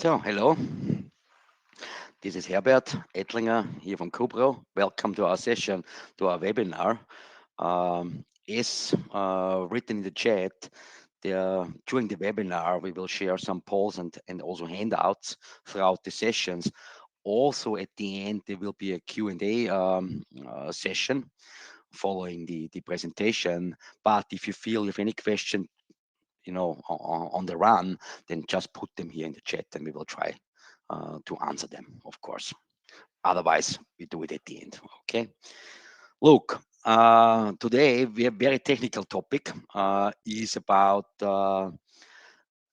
So, hello, this is Herbert Etlinger here from Cubro. Welcome to our session, to our webinar. As written in the chat, during the webinar, we will share some polls and also handouts throughout the sessions. Also, at the end, there will be a Q&A session following the presentation. But if you feel you have any question, on the run, then just put them here in the chat and we will try to answer them, of course. Otherwise, we do it at the end. Okay. Look, today we have very technical topic. Is about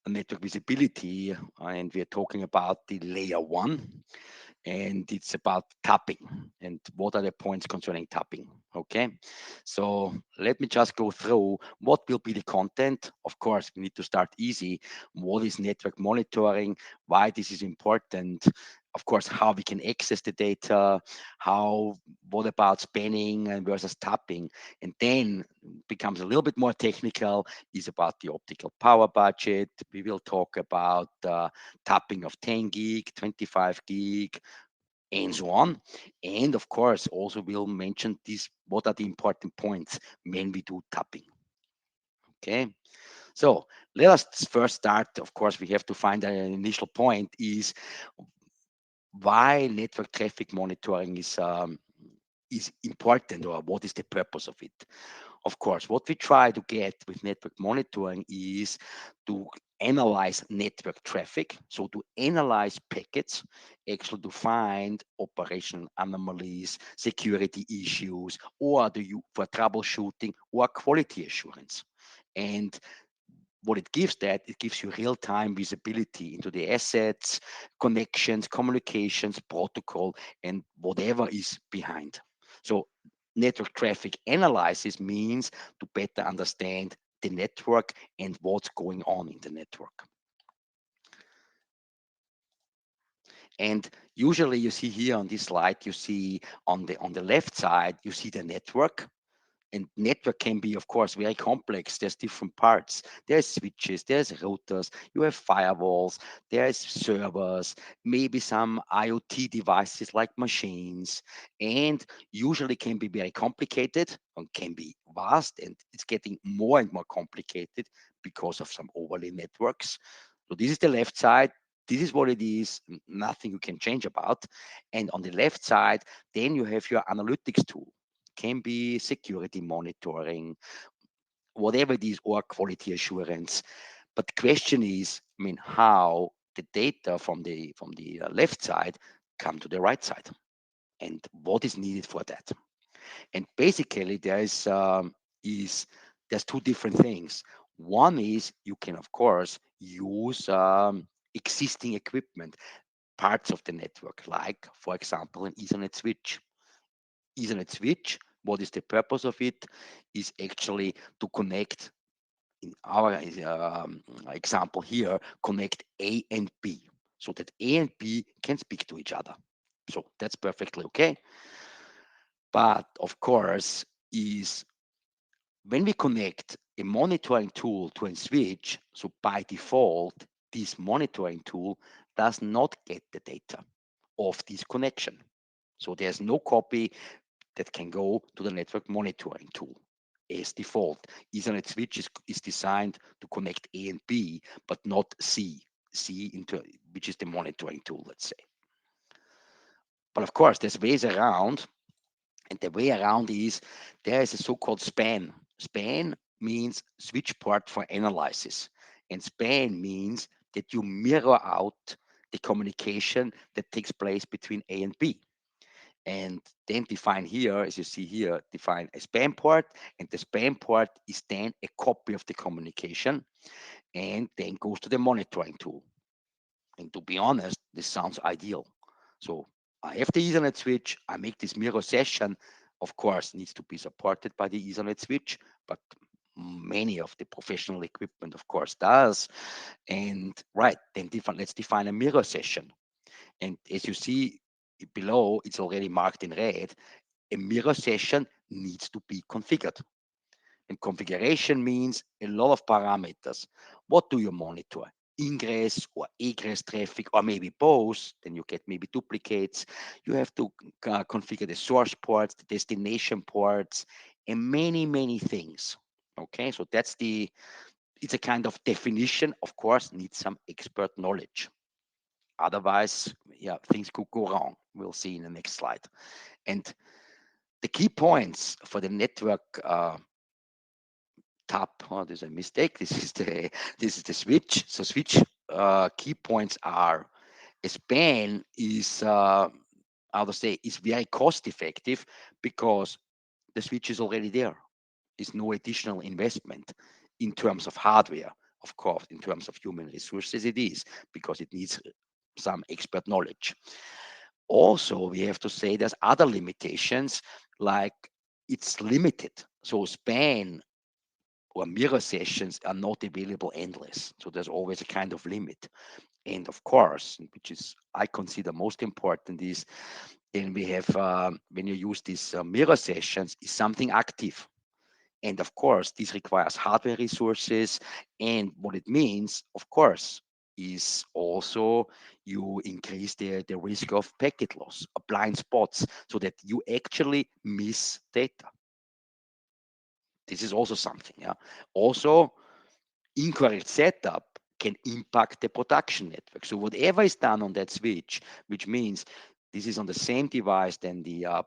network visibility, and we are talking about the layer one, and it's about tapping and what are the points concerning tapping. Okay, so let me just go through what will be the content. Of course, we need to start easy. What is network monitoring? Why this is important? Of course, how we can access the data, what about spanning and versus tapping, and then becomes a little bit more technical, is about the optical power budget. We will talk about tapping of 10 gig, 25 gig, and so on. And of course, also we'll mention this, what are the important points when we do tapping. Okay, so let us first start. Of course, we have to find an initial point is why network traffic monitoring is important, or what is the purpose of it. Of course, what we try to get with network monitoring is to analyze network traffic, so to analyze packets, actually to find operational anomalies, security issues, or for troubleshooting or quality assurance. And what it gives, that it gives you real-time visibility into the assets, connections, communications, protocol, and whatever is behind. So network traffic analysis means to better understand the network and what's going on in the network. And usually you see here on this slide, you see on the left side, you see the network. And network can be, of course, very complex. There's different parts. There's switches, there's routers, you have firewalls, there's servers, maybe some IoT devices like machines, and usually can be very complicated and can be vast, and it's getting more and more complicated because of some overlay networks. So this is the left side. This is what it is, nothing you can change about. And on the left side, then you have your analytics tool, can be security monitoring, whatever it is, or quality assurance. But the question is, I mean, how the data from the left side come to the right side, and what is needed for that. And basically, there's two different things. One is you can, of course, use existing equipment, parts of the network, like, for example, an Ethernet switch. Ethernet switch, what is the purpose of it? Is actually to connect, in our example here, connect A and B, so that A and B can speak to each other. So that's perfectly okay. But of course, is when we connect a monitoring tool to a switch, so by default, this monitoring tool does not get the data of this connection. So there's no copy that can go to the network monitoring tool as default. Ethernet switch is designed to connect A and B, but not C into, which is the monitoring tool, let's say. But of course, there's ways around, and the way around is there is a so-called span. Span means switch port for analysis, and span means that you mirror out the communication that takes place between A and B. And then define here, as you see here, define a span port, and the span port is then a copy of the communication, and then goes to the monitoring tool. And to be honest, this sounds ideal. So I have the Ethernet switch, I make this mirror session, of course, needs to be supported by the Ethernet switch, but many of the professional equipment, of course, does. And right, then let's define a mirror session. And as you see below, it's already marked in red. A mirror session needs to be configured. And configuration means a lot of parameters. What do you monitor? ingress or egress traffic, or maybe both, then you get maybe duplicates. You have to configure the source ports, the destination ports, and many, many things. Okay, so it's a kind of definition, of course, needs some expert knowledge. Otherwise, yeah, things could go wrong. We'll see in the next slide. And the key points for the network tab. Oh, there's a mistake. This is the switch. So switch key points are: a span is how to say, is very cost effective because the switch is already there. Is no additional investment in terms of hardware. Of course, in terms of human resources, it is because it needs some expert knowledge. Also, we have to say there's other limitations, like it's limited. So span or mirror sessions are not available endless. So there's always a kind of limit. And of course, which is I consider most important, is then we have when you use these mirror sessions, is something active. And of course, this requires hardware resources. And what it means, of course, is also you increase the risk of packet loss, of blind spots, so that you actually miss data. This is also something. Yeah. Also, incorrect setup can impact the production network. So whatever is done on that switch, which means this is on the same device than the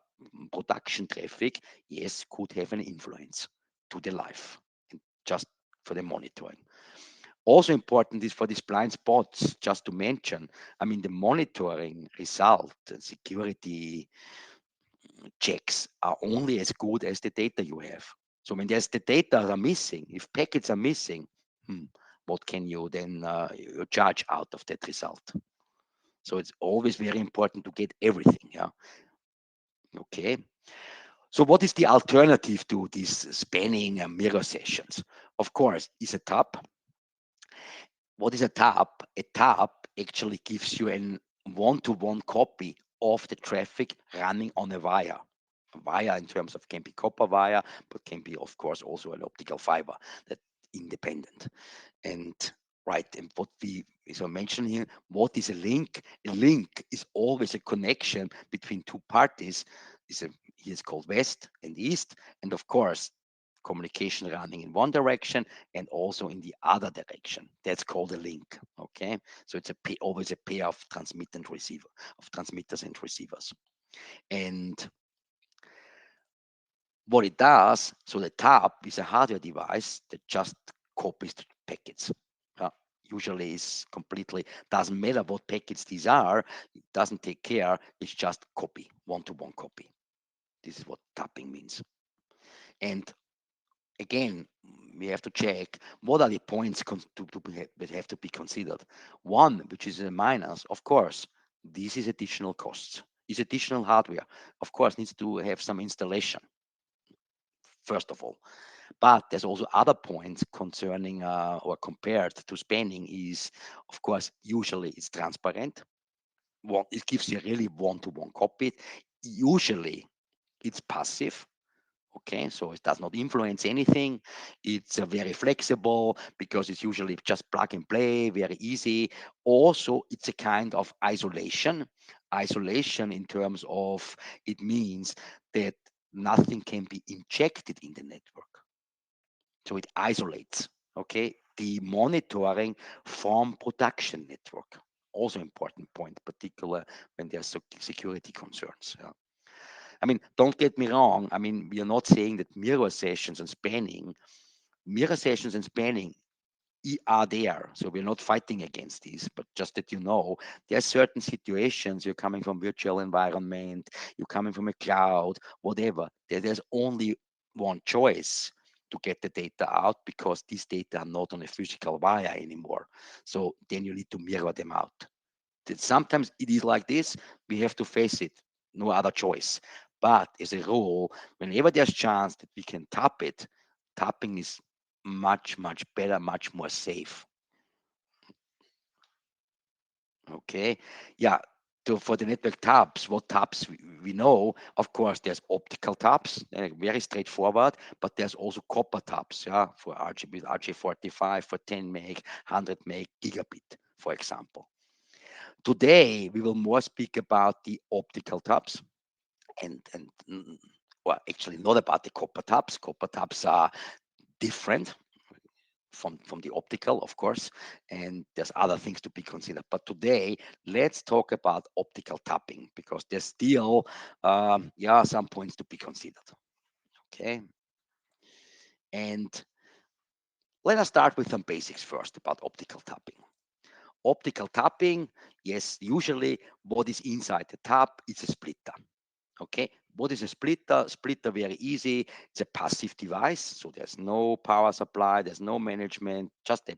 production traffic, yes, could have an influence to the life, and just for the monitoring. Also important is for these blind spots, just to mention, I mean, the monitoring result and security checks are only as good as the data you have. So when there's the data are missing, if packets are missing, hmm, what can you then you charge out of that result? So it's always very important to get everything. Yeah. Okay. So what is the alternative to these spanning mirror sessions? Of course, is a tab. What is a tab? A tab actually gives you an one-to-one copy of the traffic running on a wire. A wire in terms of can be copper wire, but can be, of course, also an optical fiber that independent. And right, and what we so mentioned here, what is a link? A link is always a connection between two parties. Is a Here is called west and east, and of course communication running in one direction and also in the other direction. That's called a link. Okay, so it's always a pair of transmit and receiver, of transmitters and receivers. And what it does, so the tab is a hardware device that just copies the packets. Uh, Usually is completely, doesn't matter what packets these are, it doesn't take care, it's just copy, one-to-one copy. This is what tapping means. And again, we have to check what are the points that have to be considered. One, which is a minus, of course, this is additional costs, is additional hardware. Of course, needs to have some installation, first of all. But there's also other points concerning or compared to spending is, of course, usually it's transparent. It gives you really one-to-one copy. Usually it's passive. Okay, so it does not influence anything. It's very flexible because it's usually just plug and play, very easy. Also, it's a kind of isolation. Isolation in terms of it means that nothing can be injected in the network. So it isolates, okay, the monitoring from production network. Also important point, particular when there's security concerns. Yeah. I mean, don't get me wrong. I mean, we are not saying that mirror sessions and spanning are there. So we're not fighting against these, but just that you know, there are certain situations you're coming from virtual environment, you're coming from a cloud, whatever. There's only one choice to get the data out because these data are not on a physical wire anymore. So then you need to mirror them out. That sometimes it is like this, we have to face it, no other choice. But as a rule, whenever there's chance that we can tap it, tapping is much, much better, much more safe. Okay. Yeah. for the network tabs, what tabs we know, of course, there's optical tabs, very straightforward, but there's also copper tabs, yeah, for RGB, RJ45, for 10 meg, 100 meg, gigabit, for example. Today, we will more speak about the optical tabs and well, actually not about the copper tabs. Copper tabs are different from the optical, of course, and there's other things to be considered. But today, let's talk about optical tapping because there's still, yeah, some points to be considered. Okay, and let us start with some basics first about optical tapping. Optical tapping, yes, usually what is inside the tap is a splitter. Okay, what is a splitter? Splitter, very easy. It's a passive device, so there's no power supply, there's no management, just a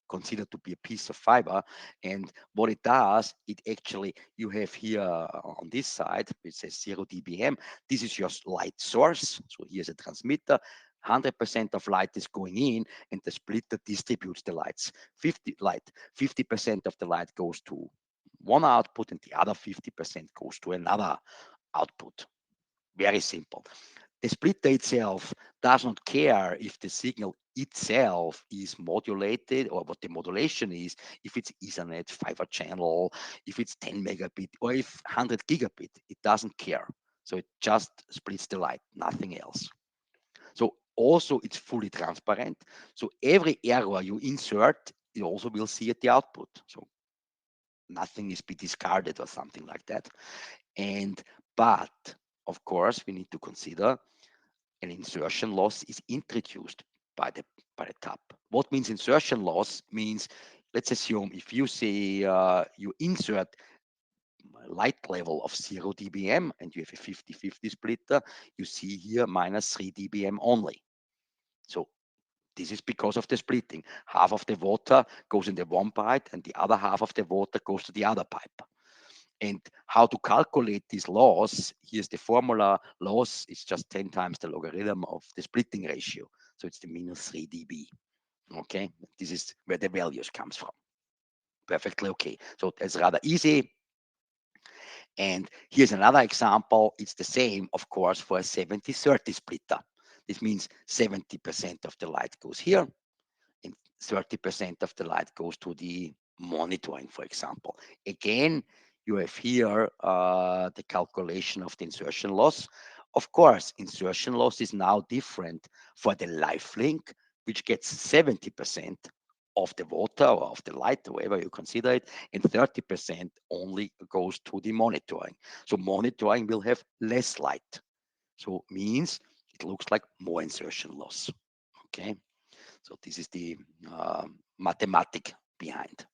considered to be a piece of fiber. And what it does, it actually, you have here on this side, it says 0 dBm. This is your light source. So here's a transmitter. 100% of light is going in, and the splitter distributes the lights. 50% of the light goes to one output, and the other 50% goes to another output. Very simple. The splitter itself does not care if the signal itself is modulated or what the modulation is, if it's Ethernet, fiber channel, if it's 10 megabit or if 100 gigabit, it doesn't care. So it just splits the light, nothing else. So also it's fully transparent. So every error you insert, you also will see at the output. So nothing is be discarded or something like that. And but of course we need to consider an insertion loss is introduced by the tap. What means insertion loss means, let's assume if you say you insert a light level of 0 dBm and you have a 50-50 splitter, you see here minus 3 dBm only. So this is because of the splitting. Half of the water goes in the one pipe and the other half of the water goes to the other pipe. And how to calculate this loss, here's the formula. Loss is just 10 times the logarithm of the splitting ratio. So it's the minus 3 dB. Okay, this is where the values comes from. Perfectly okay. So that's rather easy. And here's another example. It's the same, of course, for a 70-30 splitter. This means 70% of the light goes here and 30% of the light goes to the monitoring, for example. Again, you have here the calculation of the insertion loss. Of course, insertion loss is now different for the live link, which gets 70% of the water or of the light, however you consider it, and 30% only goes to the monitoring. So monitoring will have less light. So means it looks like more insertion loss. Okay. So this is the mathematic behind.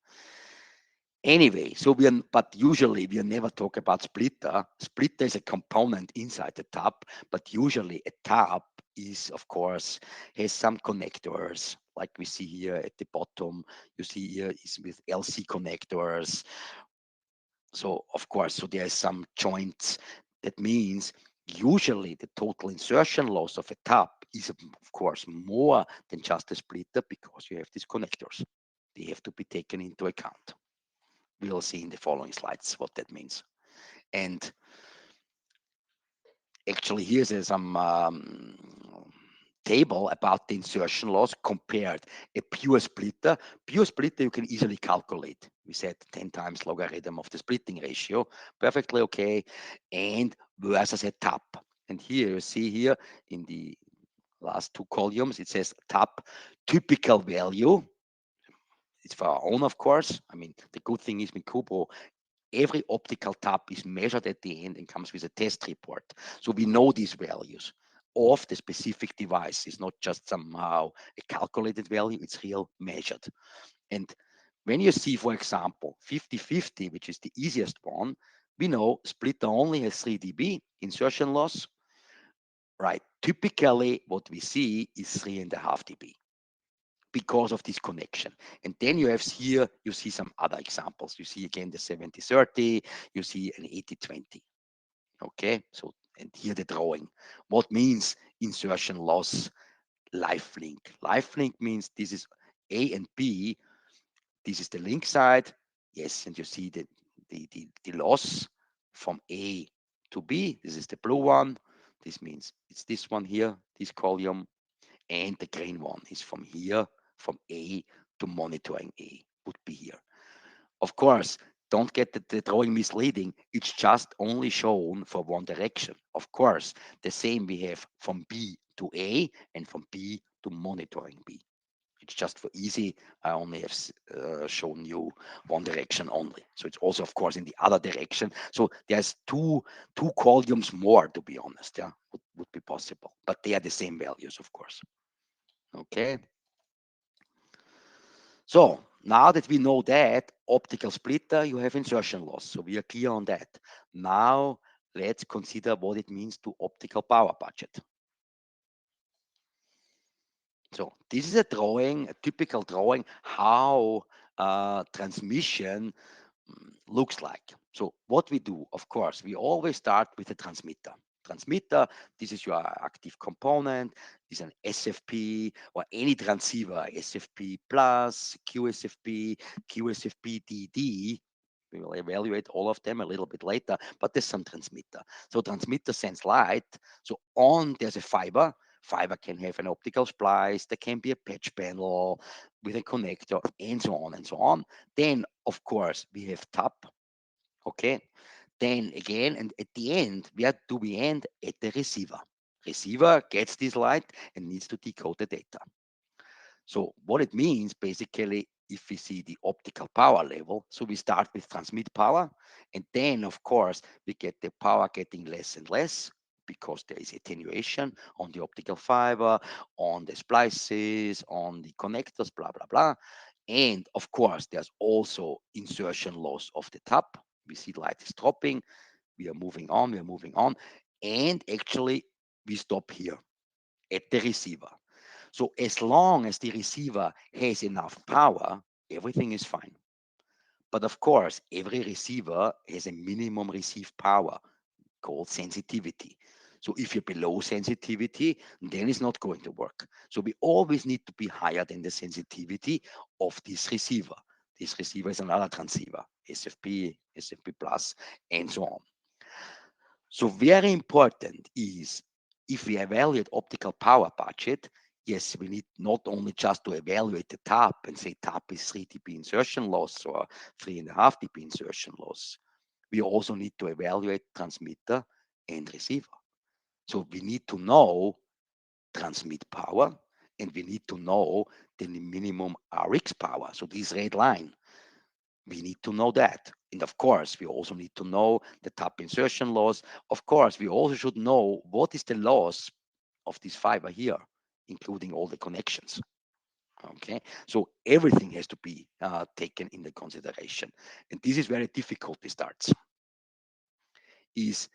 Anyway, so but usually we never talk about splitter. Splitter is a component inside the tap, but usually a tap is, of course, has some connectors, like we see here at the bottom. You see here is with LC connectors. So of course, so there is some joints. That means usually the total insertion loss of a tap is of course more than just a splitter because you have these connectors. They have to be taken into account. We will see in the following slides what that means. And actually here's some table about the insertion loss compared a pure splitter. Pure splitter you can easily calculate. We said 10 times logarithm of the splitting ratio, perfectly okay, and versus a tap. And here you see here in the last two columns, it says tap typical value. It's for our own, of course. I mean, the good thing is with Cubro, every optical tap is measured at the end and comes with a test report. So we know these values of the specific device. It's not just somehow a calculated value, it's real measured. And when you see, for example, 50-50, which is the easiest one, we know splitter only has 3 dB insertion loss, right? Typically, what we see is 3.5 dB because of this connection. And then you have here, you see some other examples. You see again the 70-30, you see an 80-20. Okay, so and here the drawing. What means insertion loss live link? Live link means this is A and B. This is the link side. Yes, and you see the the loss from A to B. This is the blue one. This means it's this one here, this column, and the green one is from here, from A to monitoring A would be here. Of course, don't get the drawing misleading. It's just only shown for one direction. Of course, the same we have from B to A and from B to monitoring B. It's just for easy. I only have shown you one direction only. So it's also, of course, in the other direction. So there's two columns more, to be honest. Yeah, would be possible, but they are the same values, of course. Okay. So now that we know that optical splitter, you have insertion loss. So we are clear on that. Now let's consider what it means to optical power budget. So this is a drawing, a typical drawing, how transmission looks like. So what we do, of course, we always start with a transmitter. Transmitter, this is your active component, is an SFP or any transceiver, SFP plus, QSFP, QSFP DD. We will evaluate all of them a little bit later, but there's some transmitter. So transmitter sends light. So on there's a fiber. Fiber can have an optical splice. There can be a patch panel with a connector, and so on and so on. Then, of course, we have tap. Okay. Then again, and at the end, where do we end? At the receiver. Receiver gets this light and needs to decode the data. So what it means basically, if we see the optical power level, so we start with transmit power, and then of course we get the power getting less and less because there is attenuation on the optical fiber, on the splices, on the connectors, blah blah blah. And of course, there's also insertion loss of the tap. We see light is dropping, we are moving on, we are moving on, and actually we stop here at the receiver. So as long as the receiver has enough power, everything is fine. But of course, every receiver has a minimum received power called sensitivity. So if you're below sensitivity, then it's not going to work. So we always need to be higher than the sensitivity of this receiver. This receiver is another transceiver, SFP, SFP plus, and so on. So very important is if we evaluate optical power budget, yes, we need not only just to evaluate the tap and say tap is 3 dB insertion loss or 3.5 dB insertion loss. We also need to evaluate transmitter and receiver. So we need to know transmit power and we need to know the minimum Rx power. So this red line, we need to know that. And of course, we also need to know the tap insertion loss. Of course, we also should know what is the loss of this fiber here, including all the connections. Okay, so everything has to be taken into consideration. And this is where the difficulty starts. Is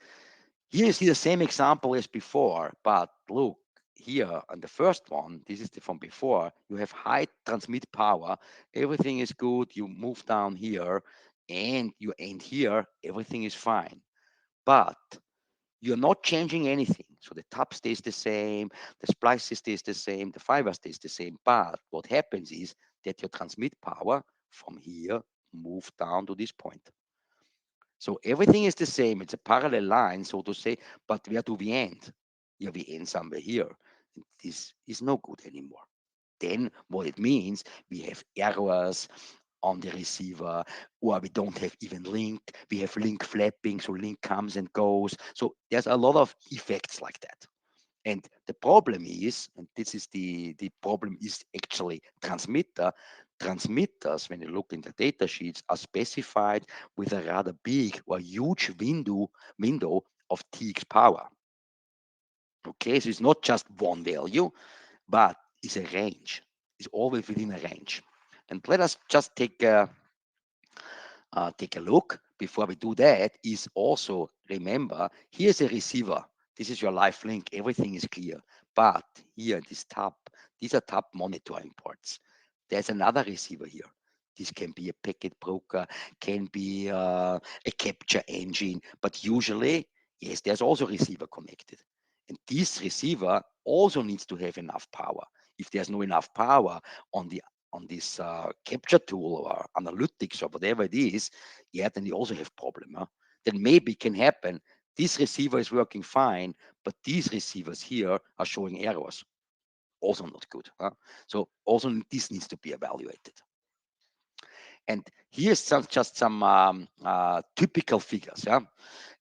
here you see the same example as before, but look here on the first one, this is the from before, you have high transmit power, everything is good, you move down here and you end here, everything is fine. But you're not changing anything. So the tap stays the same, the splice stays the same, the fiber stays the same. But what happens is that your transmit power from here move down to this point. So everything is the same. It's a parallel line, so to say, but where do we end? Yeah, we end somewhere here. And this is no good anymore. Then what it means, we have errors on the receiver, or we don't have even link. We have link flapping, so link comes and goes. So there's a lot of effects like that. And the problem is, and this is the problem is actually transmitter. Transmitters, when you look in the data sheets, are specified with a rather big or huge window of TX power. Okay, so it's not just one value, but it's a range. It's always within a range. And let us just take a look before we do that. Is also remember here's a receiver. This is your live link. Everything is clear. But here, this tab, these are tab monitoring ports. There's another receiver here. This can be a packet broker, can be a capture engine, but usually, yes, there's also receiver connected. And this receiver also needs to have enough power. If there's no enough power on the this capture tool or analytics or whatever it is, yeah, then you also have problem. Huh? Then maybe can happen. This receiver is working fine, but these receivers here are showing errors. Also not good. Huh? So also this needs to be evaluated. And here's just some typical figures. Yeah?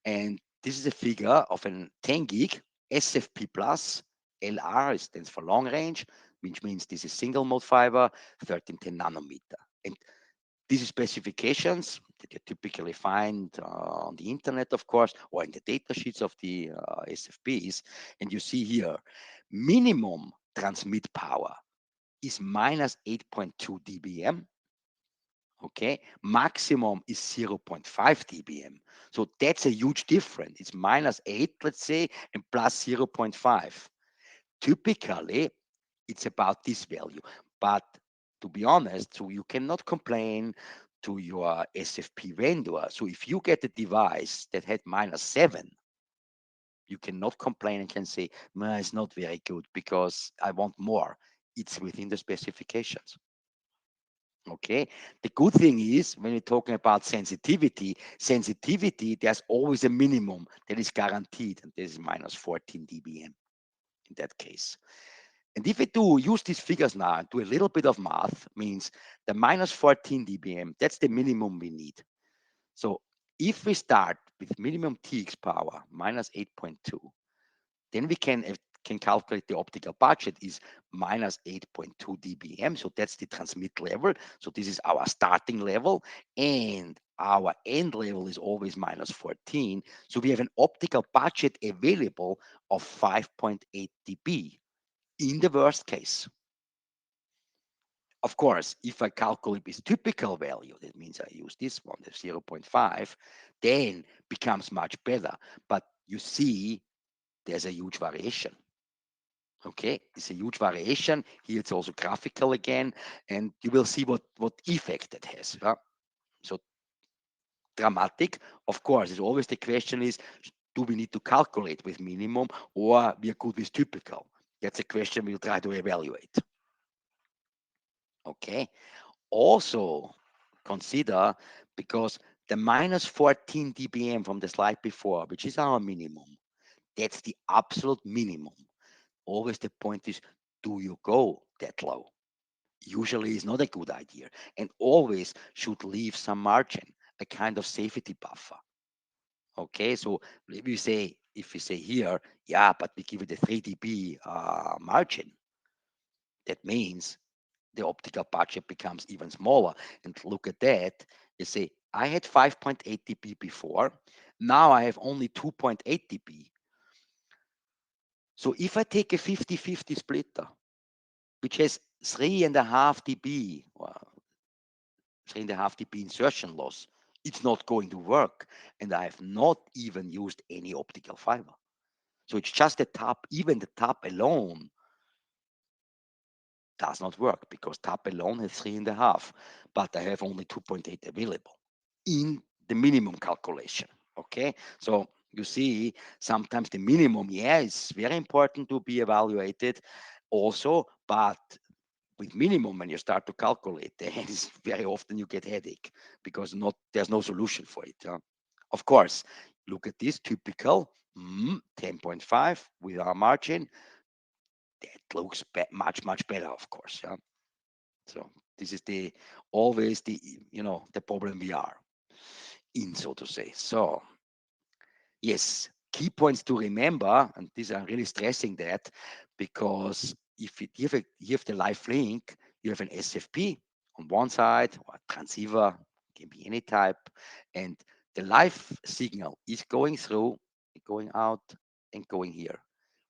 And this is a figure of an 10 gig SFP plus. LR stands for long range, which means this is single mode fiber, 1310 nanometer. And these specifications that you typically find on the internet, of course, or in the data sheets of the SFPs. And you see here, minimum transmit power is minus 8.2 dBm. Okay, maximum is 0.5 dBm. So that's a huge difference. It's minus 8, let's say, and plus 0.5. Typically, it's about this value. But to be honest, so you cannot complain to your SFP vendor. So if you get a device that had minus 7, you cannot complain and can say, it's not very good because I want more. It's within the specifications. Okay. The good thing is when you're talking about sensitivity, there's always a minimum that is guaranteed, and this is minus 14 dBm in that case. And if we do use these figures now and do a little bit of math, means the minus 14 dBm, that's the minimum we need. So if we start with minimum TX power minus 8.2, then we can calculate the optical budget is minus 8.2 dBm. So that's the transmit level. So this is our starting level, and our end level is always minus 14. So we have an optical budget available of 5.8 dB in the worst case. Of course, if I calculate this typical value, that means I use this one, the 0.5, then becomes much better. But you see, there's a huge variation. Okay, it's a huge variation. Here it's also graphical again, and you will see what effect it has. Yeah? So dramatic, of course, it's always the question is, do we need to calculate with minimum or we are good with typical? That's a question we'll try to evaluate. Okay, also consider, because the minus 14 dBm from the slide before, which is our minimum, that's the absolute minimum. Always the point is, do you go that low? Usually is not a good idea, and always should leave some margin, a kind of safety buffer. Okay, so if we say here, yeah, but we give it a 3 dB margin, that means the optical budget becomes even smaller. And look at that, you say, I had 5.8 dB before, now I have only 2.8 dB. So if I take a 50-50 splitter, which has 3.5 dB, or 3.5 dB insertion loss, it's not going to work. And I have not even used any optical fiber. So it's just the tap, even the tap alone does not work because tap alone has 3.5, but I have only 2.8 available in the minimum calculation. Okay, so you see, sometimes the minimum, yeah, is very important to be evaluated also, but with minimum when you start to calculate, then very often you get headache because there's no solution for it. Of course, look at this typical 10.5 with our margin. That looks much better, of course. Yeah. So this is the always the problem we are in, so to say. So yes, key points to remember, and these I'm really stressing that, because if you have the live link, you have an SFP on one side, or a transceiver, can be any type, and the live signal is going through, going out, and going here.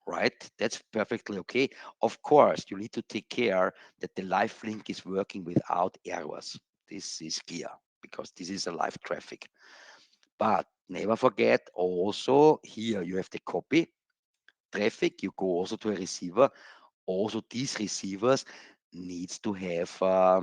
Right? That's perfectly okay. Of course, you need to take care that the live link is working without errors. This is clear because this is a live traffic. But never forget also here you have the copy traffic. You go also to a receiver. Also, these receivers needs to have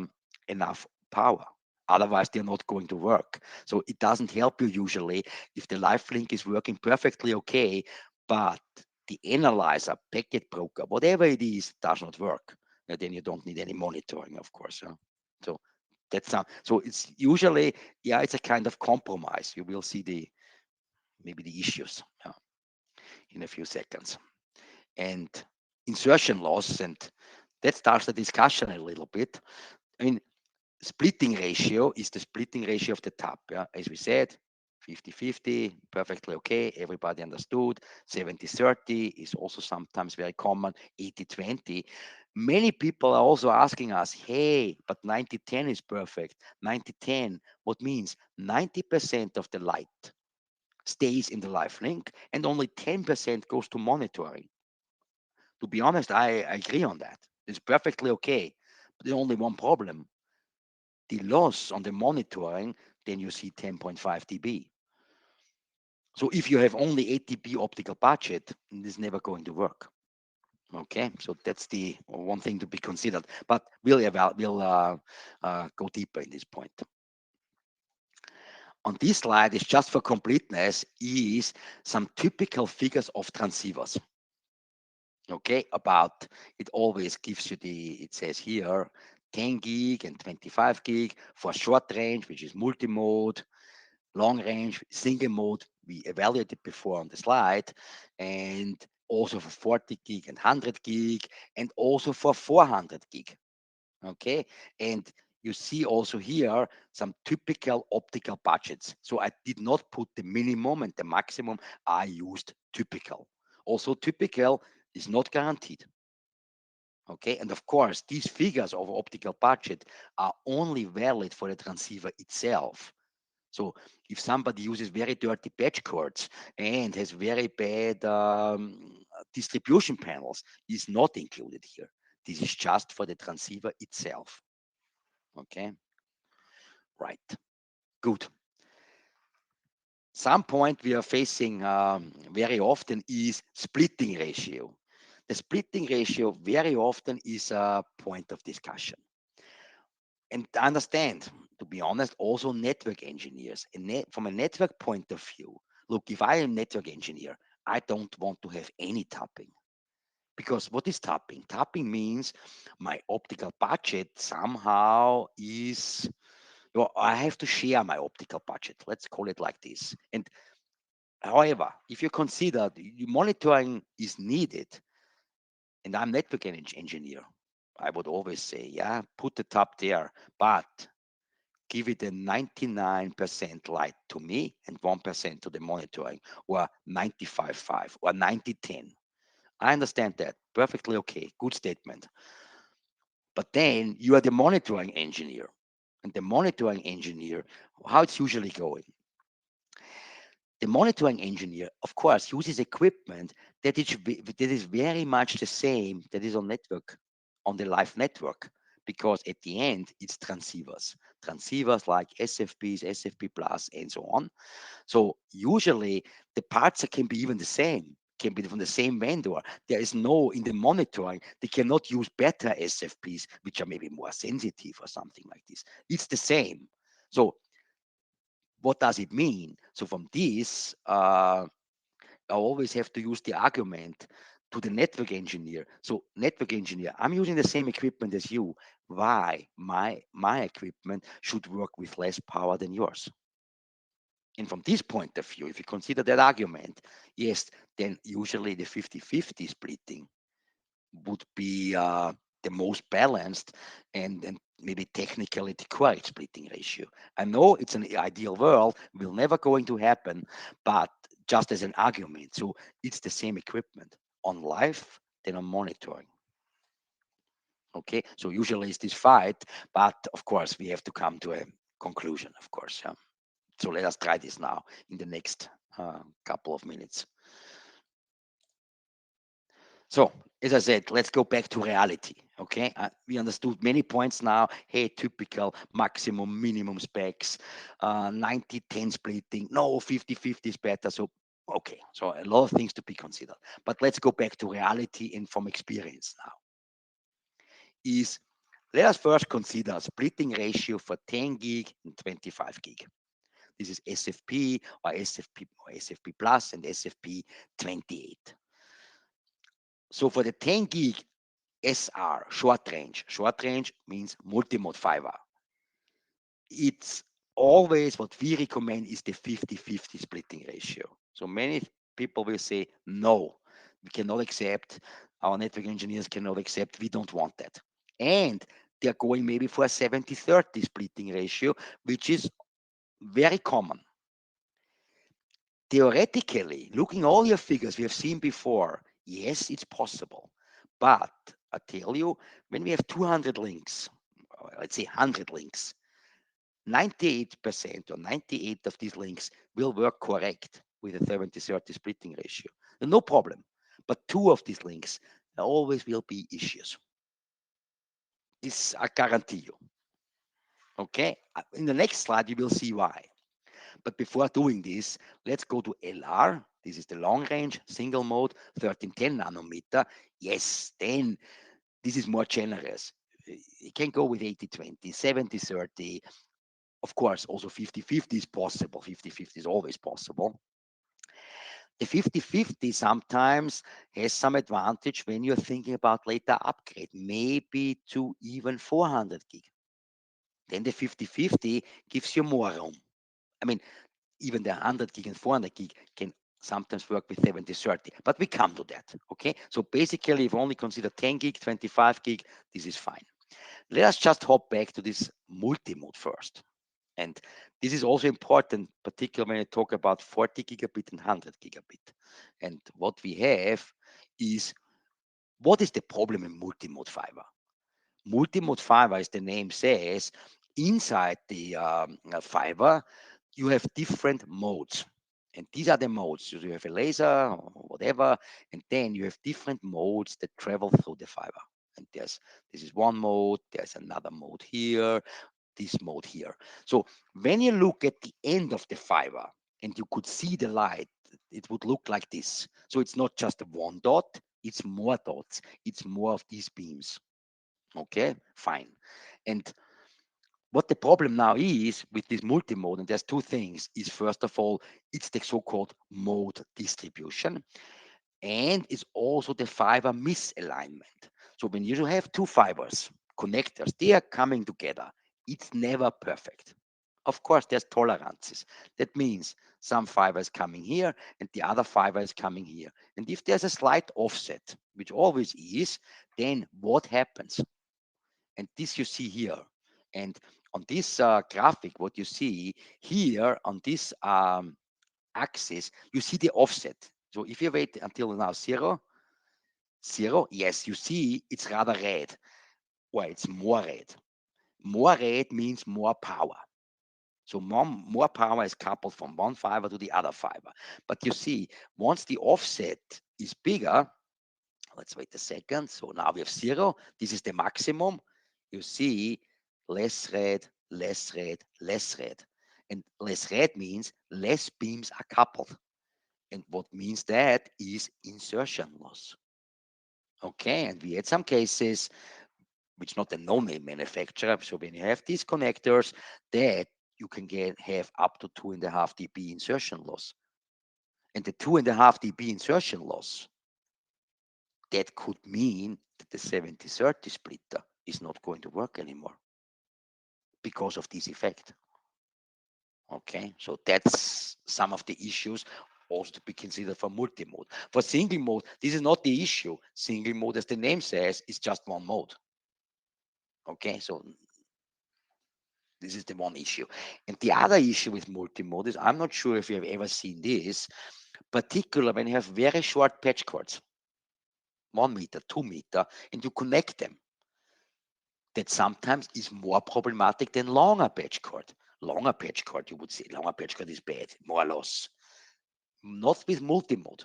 enough power. Otherwise, they're not going to work. So it doesn't help you usually if the live link is working perfectly okay, but the analyzer, packet broker, whatever it is, does not work. then you don't need any monitoring, of course. So that's not, so it's usually, yeah, it's a kind of compromise. You will see the maybe the issues in a few seconds. And insertion loss, and that starts the discussion a little bit. I mean, splitting ratio is the splitting ratio of the top. Yeah, as we said, 50-50, perfectly okay. Everybody understood. 70-30 is also sometimes very common. 80-20. Many people are also asking us, hey, but 90-10 is perfect. 90-10, what means 90% of the light stays in the live link and only 10% goes to monitoring. To be honest, I agree on that. It's perfectly okay. But there's only one problem: the loss on the monitoring, then you see 10.5 dB. So if you have only 8 dB optical budget, it's never going to work. Okay, so that's the one thing to be considered. But we'll go deeper in this point. On this slide, is just for completeness, is some typical figures of transceivers. Okay, about it always gives you it says here 10 gig and 25 gig for short range, which is multi-mode, long range, single mode. We evaluated before on the slide, and also for 40 gig and 100 gig, and also for 400 gig. Okay, and you see also here some typical optical budgets. So I did not put the minimum and the maximum. I used typical. Also, typical is not guaranteed. Okay, and of course, these figures of optical budget are only valid for the transceiver itself. So if somebody uses very dirty patch cords and has very bad distribution panels, is not included here. This is just for the transceiver itself. Okay, right, good. Some point we are facing very often is splitting ratio. The splitting ratio very often is a point of discussion. And understand, to be honest, also network engineers, from a network point of view, look, if I am network engineer, I don't want to have any tapping. Because what is tapping? Tapping means my optical budget somehow is, well, I have to share my optical budget. Let's call it like this. And however, if you consider monitoring is needed, and I'm network engineer, I would always say, yeah, put the top there, but give it a 99% light to me and 1% to the monitoring, or 95-5 or 90-10. I understand that. Perfectly okay. Good statement. But then you are the monitoring engineer. And the monitoring engineer, how it's usually going. The monitoring engineer, of course, uses equipment that is very much the same that is on network, on the live network, because at the end it's transceivers like SFPs, SFP plus, and so on. So usually the parts can be even the same, can be from the same vendor. There is no, in the monitoring, they cannot use better SFPs, which are maybe more sensitive or something like this. It's the same. So what does it mean? So from this, I always have to use the argument to the network engineer. So network engineer, I'm using the same equipment as you. Why my equipment should work with less power than yours? And from this point of view, if you consider that argument, yes, then usually the 50-50 splitting would be the most balanced and maybe technically the correct splitting ratio. I know it's an ideal world, will never going to happen, but just as an argument. So it's the same equipment on live than on monitoring. Okay, so usually it's this fight, but of course we have to come to a conclusion, of course. Yeah. So let us try this now in the next couple of minutes. So, as I said, let's go back to reality. Okay, we understood many points now. Hey, typical maximum, minimum specs, 90-10 splitting. No, 50-50 is better. So, okay, so a lot of things to be considered. But let's go back to reality and from experience now. Is let us first consider splitting ratio for 10 gig and 25 gig. This is SFP or SFP plus and SFP 28. So for the 10 gig, SR, short range. Short range means multi-mode fiber. It's always what we recommend is the 50-50 splitting ratio. So many people will say, no, we cannot accept, our network engineers cannot accept, we don't want that. And they're going maybe for a 70-30 splitting ratio, which is very common. Theoretically, looking all your figures we have seen before, yes, it's possible. But I tell you, when we have 200 links, let's say 100 links, 98% or 98 of these links will work correct with a 70-30 splitting ratio. No problem. But two of these links, there always will be issues. This I guarantee you. Okay. In the next slide, you will see why. But before doing this, let's go to LR. This is the long range, single mode, 1310 nanometer. Yes, then this is more generous. You can go with 80-20, 70-30. Of course, also 50-50 is possible. 50-50 is always possible. The 50-50 sometimes has some advantage when you're thinking about later upgrade, maybe to even 400 gig. Then the 50-50 gives you more room. I mean, even the 100 gig and 400 gig can sometimes work with 70-30, but we come to that. Okay, so basically, if we only consider 10 gig, 25 gig, this is fine. Let us just hop back to this multi-mode first. And this is also important, particularly when I talk about 40 gigabit and 100 gigabit. And what we have is, what is the problem in multi-mode fiber? Multi-mode fiber, as the name says, inside the fiber, you have different modes. And these are the modes. So you have a laser or whatever, and then you have different modes that travel through the fiber. And this is one mode, there's another mode here, this mode here. So when you look at the end of the fiber and you could see the light, it would look like this. So it's not just one dot, it's more dots, it's more of these beams. Okay, fine. And what the problem now is with this multi-mode, and there's two things, is first of all, it's the so-called mode distribution, and it's also the fiber misalignment. So when you have two fibers, connectors, they are coming together. It's never perfect. Of course, there's tolerances. That means some fiber is coming here and the other fiber is coming here. And if there's a slight offset, which always is, then what happens? And this you see here. And on this graphic, what you see here on this axis, you see the offset. So if you wait until now zero, zero, yes, you see it's rather red, or it's more red. More red means more power. So more power is coupled from one fiber to the other fiber. But you see, once the offset is bigger, let's wait a second. So now we have zero. This is the maximum. You see less red, less red, less red. And less red means less beams are coupled. And what means that is insertion loss. Okay, and we had some cases which not a no-name manufacturer. So when you have these connectors, that you can have up to 2.5 dB insertion loss. And the 2.5 dB insertion loss, that could mean that the 70-30 splitter is not going to work anymore because of this effect. Okay, so that's some of the issues also to be considered for multi-mode. For single mode, this is not the issue. Single mode, as the name says, is just one mode. Okay, so this is the one issue. And the other issue with multi-mode is, I'm not sure if you have ever seen this, particularly when you have very short patch cords, 1 meter, 2 meter, and you connect them. That sometimes is more problematic than longer patch cord. Longer patch cord, you would say, longer patch cord is bad, more loss. Not with multi-mode.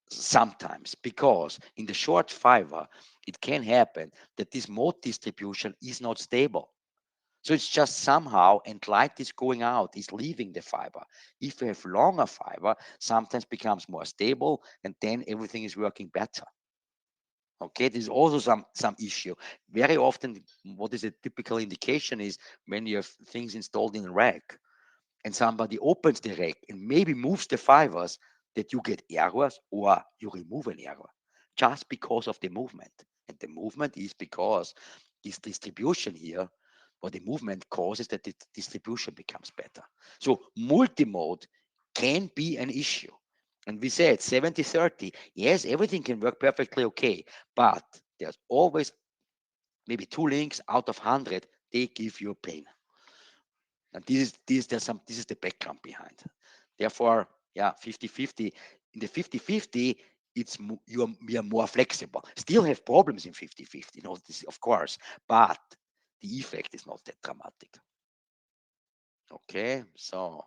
Sometimes, because in the short fiber, it can happen that this mode distribution is not stable. So it's just somehow, and light is going out, is leaving the fiber. If you have longer fiber, sometimes becomes more stable, and then everything is working better. Okay, there's also some issue. Very often, what is a typical indication is when you have things installed in a rack, and somebody opens the rack and maybe moves the fibers, that you get errors or you remove an error just because of the movement. And the movement is because this distribution here, or the movement causes that the distribution becomes better. So multimode can be an issue. And we said 70/30. Yes, everything can work perfectly okay, but there's always maybe two links out of 100, they give you pain. And this is the background behind. Therefore, yeah, 50/50. In the 50/50, we are more flexible. Still have problems in 50/50, this, of course, but the effect is not that dramatic. Okay, sorry,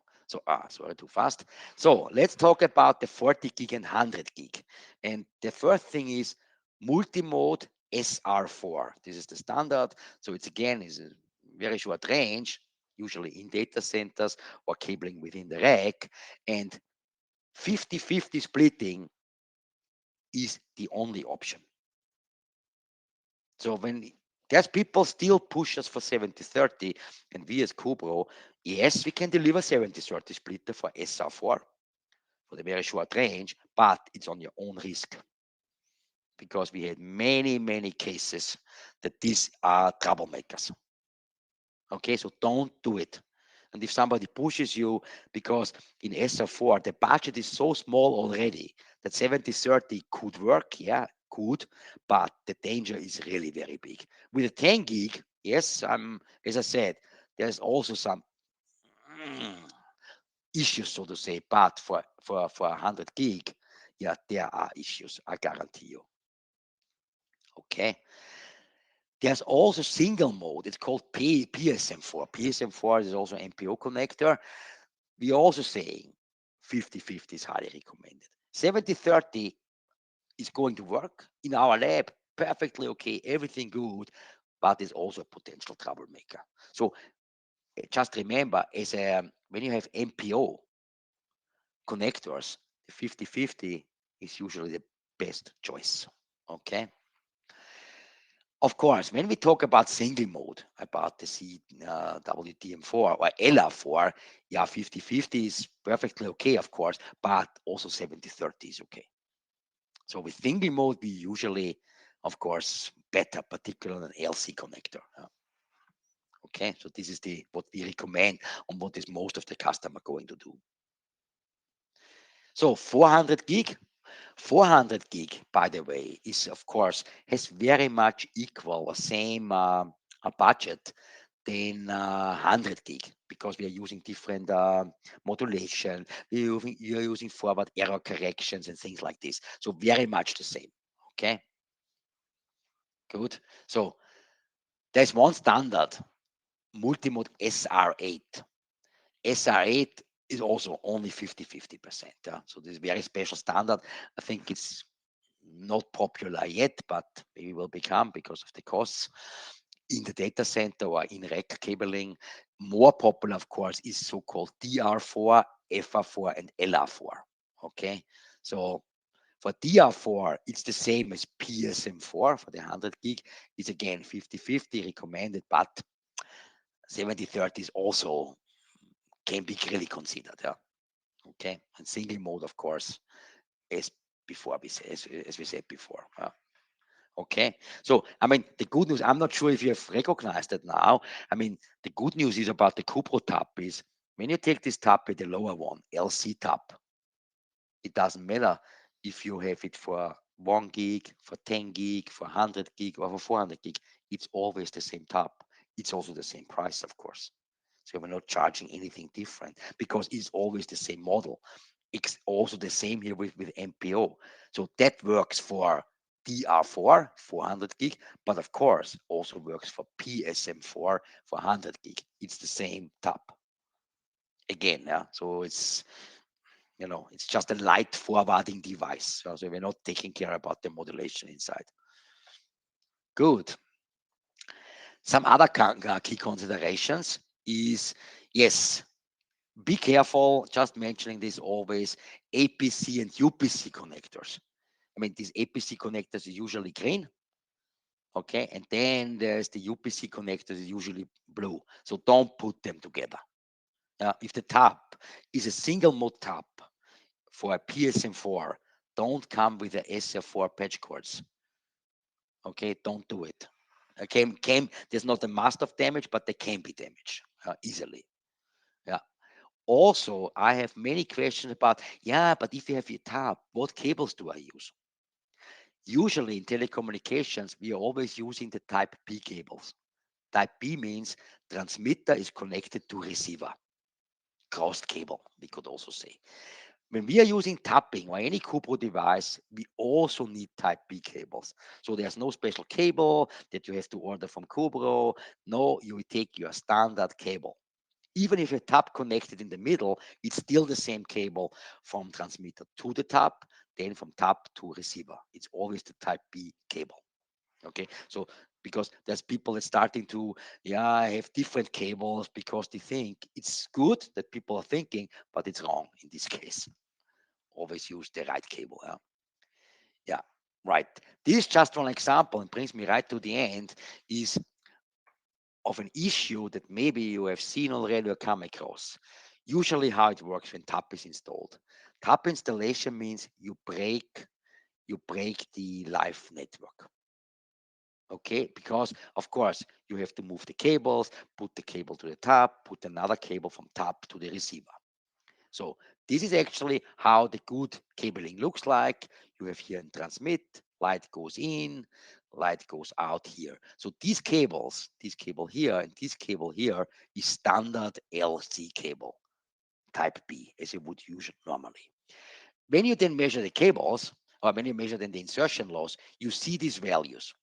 too fast. So let's talk about the 40 gig and 100 gig. And the first thing is multimode SR4. This is the standard. So it's again is a very short range, usually in data centers or cabling within the rack. And 50/50 splitting is the only option. So when there's people still push us for 70/30, and we as Cubro, yes, we can deliver 70/30 splitter for SR4 for the very short range, but it's on your own risk because we had many, many cases that these are troublemakers. Okay, so don't do it. And if somebody pushes you, because in SR4, the budget is so small already that 70/30 could work, yeah, could, but the danger is really very big. With a 10 gig, yes, as I said, there's also some mm, issues, so to say, but for 100 gig, yeah, there are issues, I guarantee you. Okay. There's also single mode. It's called PSM4. PSM4 is also MPO connector. We're also saying 50/50 is highly recommended. 70/30 is going to work in our lab perfectly okay, everything good, but it's also a potential troublemaker. So just remember, when you have MPO connectors, the 50/50 is usually the best choice. Okay. Of course, when we talk about single mode, about the WTM4 or LR4, yeah, 50/50 is perfectly okay, of course, but also 70/30 is okay. So with single mode, we usually, of course, better, particularly an LC connector. Okay, so this is the what we recommend on what is most of the customer going to do. So 400 gig, 400 gig, by the way, is of course has very much equal or same a budget than 100 gig because we are using different modulation. We are using forward error corrections and things like this. So very much the same. Okay, good. So there's one standard, multimode SR8. SR8 is also only 50/50%. So this is very special standard. I think it's not popular yet, but maybe will become because of the costs in the data center or in rack cabling. More popular, of course, is so-called DR4, FR4, and LR4. Okay, so for DR4, it's the same as PSM4 for the 100 gig. It's again 50/50 recommended, but 70/30 is also can be really considered. Yeah. Okay, and single mode, of course, as before as we said before. Okay, so I mean the good news. I'm not sure if you have recognized it now. I mean the good news is about the Cubro tab is when you take this tab with the lower one, LC tab, it doesn't matter if you have it for 1 gig, for 10 gig, for 100 gig, or for 400 gig. It's always the same tab. It's also the same price, of course. So we're not charging anything different because it's always the same model. It's also the same here with MPO. So that works for DR4, 400 gig, but of course also works for PSM4 for 100 gig. It's the same tab. Again, yeah. So it's just a light forwarding device. So we're not taking care about the modulation inside. Good. Some other key considerations is yes, be careful, just mentioning this always, APC and UPC connectors. I mean, these APC connectors is usually green, okay? And then there's the UPC connectors is usually blue. So don't put them together. If the tab is a single mode tab for a PSM4, don't come with the SF4 patch cords. Okay, don't do it. Can there's not a must of damage, but there can be damage easily. Yeah. Also, I have many questions about, yeah, but if you have your tab, what cables do I use? Usually in telecommunications, we are always using the type B cables. Type B means transmitter is connected to receiver, crossed cable, we could also say. When we are using tapping or any Cubro device, we also need type B cables. So there's no special cable that you have to order from Cubro. No, you take your standard cable. Even if you tap connected in the middle, it's still the same cable from transmitter to the tap, then from tap to receiver. It's always the type B cable. Okay, so because there's people that starting to, yeah, have different cables because they think it's good that people are thinking, but it's wrong in this case. Always use the right cable. Yeah, right. This is just one example and brings me right to the end is of an issue that maybe you have seen already or come across. Usually how it works when tap is installed. Tap installation means you break the live network. Okay, because of course you have to move the cables, put the cable to the tap, put another cable from tap to the receiver. So this is actually how the good cabling looks like. You have here in transmit, light goes in, light goes out here. So these cables, this cable here and this cable here is standard LC cable, type B, as you would use it normally. When you then measure the cables, or when you measure then the insertion loss, you see these values.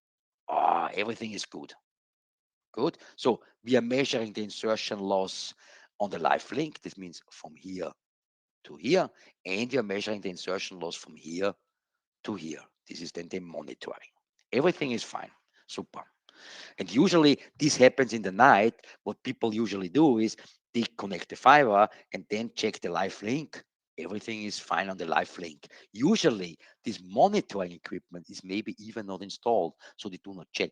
Ah, everything is good. Good. So we are measuring the insertion loss on the live link. This means from here to here, and you're measuring the insertion loss from here to here. This is then the monitoring. Everything is fine. Super. And usually this happens in the night. What people usually do is they connect the fiber and then check the live link. Everything is fine on the live link. Usually this monitoring equipment is maybe even not installed, so they do not check.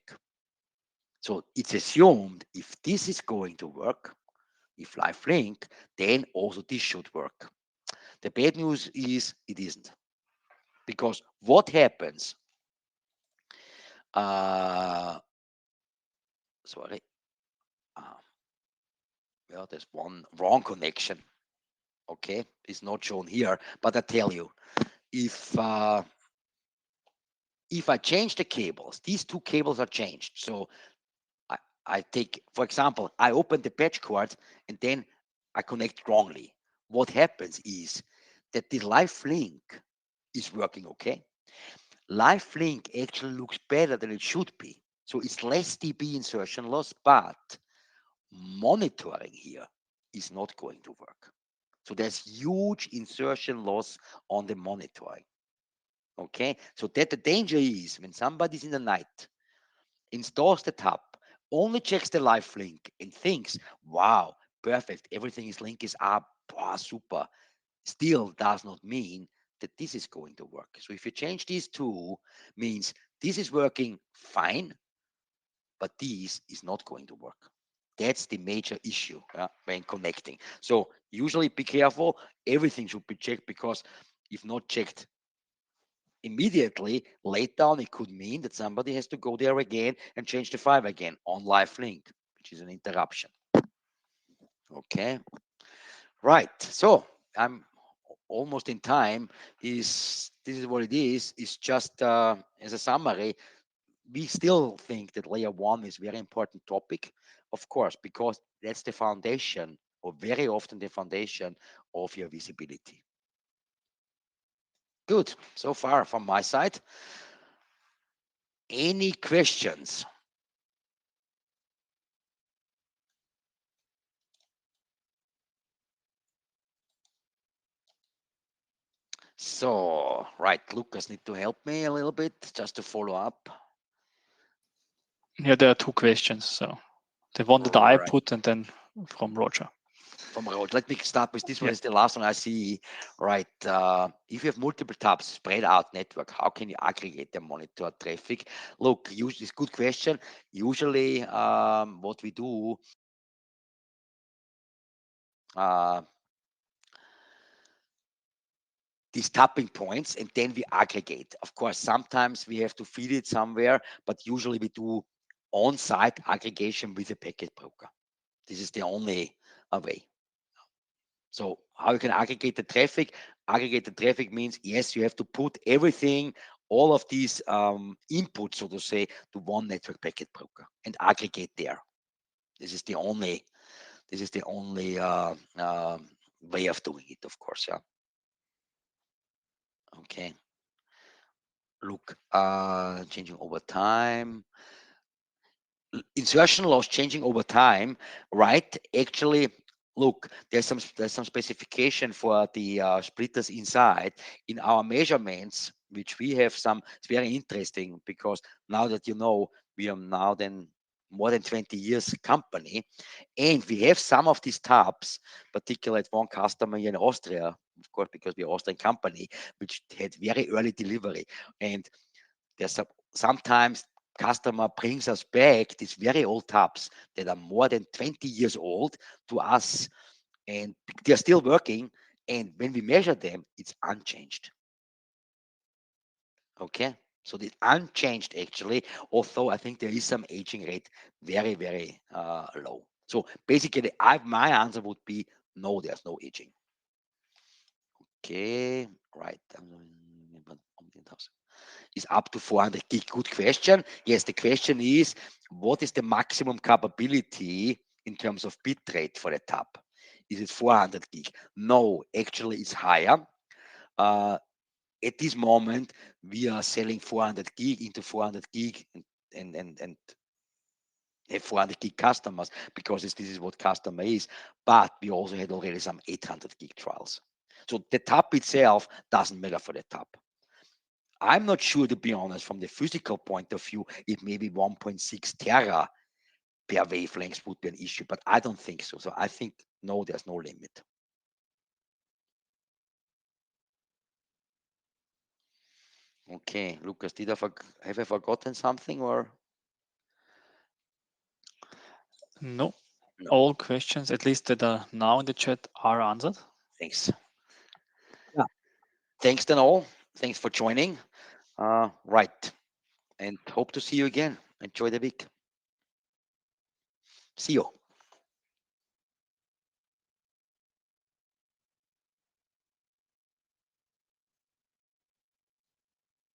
So it's assumed if this is going to work, if live link, then also this should work. The bad news is it isn't. Because what happens, uh, sorry, uh, well, there's one wrong connection. Okay, it's not shown here, but I tell you, if uh, if I change the cables, these two cables are changed. So I, I take, for example, I open the patch cord and then I connect wrongly. What happens is that the live link is working okay. Live link actually looks better than it should be. So it's less dB insertion loss, but monitoring here is not going to work. So there's huge insertion loss on the monitoring. Okay, so that the danger is when somebody's in the night, installs the tab, only checks the live link and thinks, wow, perfect, everything is link is up, wow, super. Still does not mean that this is going to work. So if you change these two, means this is working fine, but this is not going to work. That's the major issue when connecting. So usually be careful. Everything should be checked because if not checked immediately, later on, it could mean that somebody has to go there again and change the file again on live link, which is an interruption. Okay, right. So I'm almost in time. Is this is what it is? Is just as a summary. We still think that layer one is a very important topic, of course, because that's the foundation, or very often the foundation of your visibility. Good. So far from my side. Any questions? So, right, Lucas need to help me a little bit just to follow up. Yeah, there are two questions. So the one that I Right. put and then from Roger. From Road. Let me start with this one. Yeah. Is the last one I see. Right. If you have multiple tabs, spread out network, how can you aggregate the monitor traffic? Look, it's good question. Usually, what we do, uh, these tapping points, and then we aggregate. Of course, sometimes we have to feed it somewhere, but usually we do on-site aggregation with a packet broker. This is the only way. So how you can aggregate the traffic? Aggregate the traffic means, yes, you have to put everything, all of these inputs, so to say, to one network packet broker and aggregate there. This is the only. This is the only way of doing it, of course. Yeah. Okay. Look, changing over time. Insertion loss changing over time, right? Actually, look, there's some specification for the splitters inside in our measurements, which we have some. It's very interesting because now that you know, we are now then more than 20 years company, and we have some of these tabs, particularly at one customer here in Austria, of course, because we're Austrian company, which had very early delivery, and there's sometimes customer brings us back these very old tabs that are more than 20 years old to us, and they're still working, and when we measure them, it's unchanged. Okay, so it's unchanged actually, although I think there is some aging rate, very very low. So basically my answer would be no, there's no aging. Okay, right. Is up to 400 gig. Good question. Yes, the question is, what is the maximum capability in terms of bit rate for the tab? Is it 400 gig? No, actually it's higher. Uh, at this moment, we are selling 400 gig into 400 gig and have 400 gig customers because this is what customer is. But we also had already some 800 gig trials. So the tab itself doesn't matter for the tab. I'm not sure, to be honest, from the physical point of view, if maybe 1.6 tera per wavelength would be an issue, but I don't think so. So I think no, there's no limit. Okay, Lucas, have I forgotten something or No, no? all questions, at least that are now in the chat, are answered. Thanks. Yeah. Thanks then all. Thanks for joining. Right. And hope to see you again. Enjoy the week. See you.